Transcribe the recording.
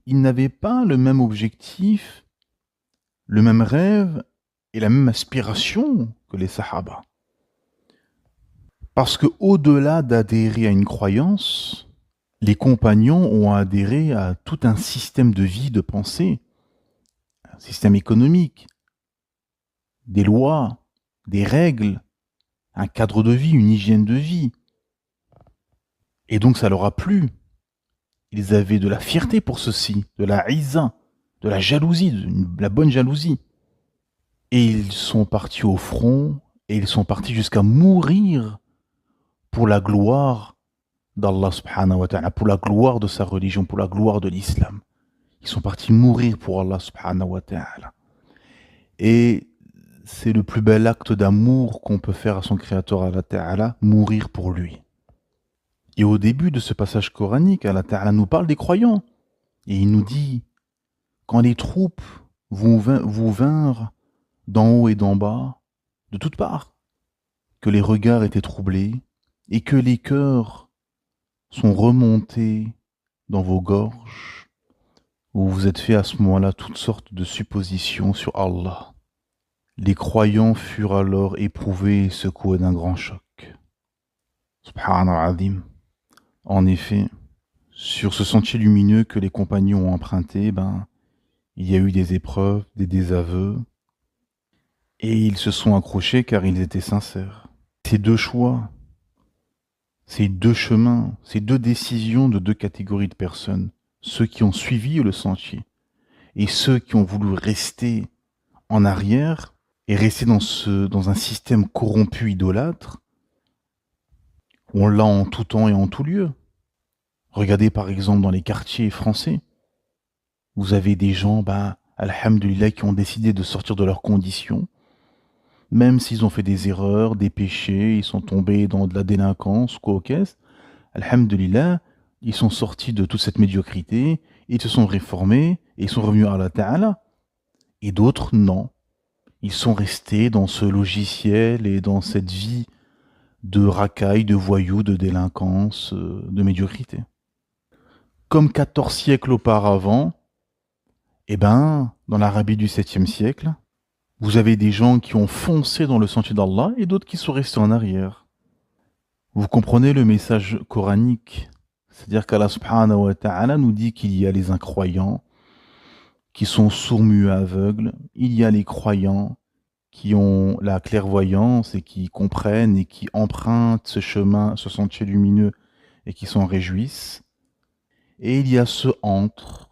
ils n'avaient pas le même objectif, le même rêve et la même aspiration que les Sahaba. Parce que au-delà d'adhérer à une croyance, les compagnons ont adhéré à tout un système de vie, de pensée, un système économique, des lois, des règles, un cadre de vie, une hygiène de vie. Et donc ça leur a plu. Ils avaient de la fierté pour ceci, de la izza, de la jalousie, de la bonne jalousie. Et ils sont partis au front, et ils sont partis jusqu'à mourir pour la gloire d'Allah subhanahu wa ta'ala, pour la gloire de sa religion, pour la gloire de l'islam. Ils sont partis mourir pour Allah subhanahu wa ta'ala. Et c'est le plus bel acte d'amour qu'on peut faire à son créateur Allah ta'ala, mourir pour lui. Et au début de ce passage coranique, Allah ta'ala nous parle des croyants. Et il nous dit, quand les troupes vous vinrent d'en haut et d'en bas, de toutes parts, que les regards étaient troublés et que les cœurs sont remontés dans vos gorges, vous vous êtes fait à ce moment-là toutes sortes de suppositions sur Allah. Les croyants furent alors éprouvés et secoués d'un grand choc. Subhanallah azim. En effet, sur ce sentier lumineux que les compagnons ont emprunté, il y a eu des épreuves, des désaveux, et ils se sont accrochés car ils étaient sincères. Ces deux choix, ces deux chemins, ces deux décisions de deux catégories de personnes, ceux qui ont suivi le sentier et ceux qui ont voulu rester en arrière et rester dans un système corrompu idolâtre, on l'a en tout temps et en tout lieu. Regardez par exemple dans les quartiers français, vous avez des gens, alhamdulillah, qui ont décidé de sortir de leurs conditions, même s'ils ont fait des erreurs, des péchés, ils sont tombés dans de la délinquance, quoi au caisse, alhamdulillah, ils sont sortis de toute cette médiocrité, ils se sont réformés, et ils sont revenus à Allah Ta'ala. Et d'autres, non. Ils sont restés dans ce logiciel et dans cette vie de racailles, de voyous, de délinquance, de médiocrité. Comme 14 siècles auparavant, dans l'Arabie du 7e siècle, vous avez des gens qui ont foncé dans le sentier d'Allah et d'autres qui sont restés en arrière. Vous comprenez le message coranique? C'est-à-dire qu'Allah subhanahu wa ta'ala nous dit qu'il y a les incroyants qui sont sourds, muets, aveugles. Il y a les croyants qui ont la clairvoyance et qui comprennent et qui empruntent ce chemin, ce sentier lumineux et qui s'en réjouissent. Et il y a ceux entre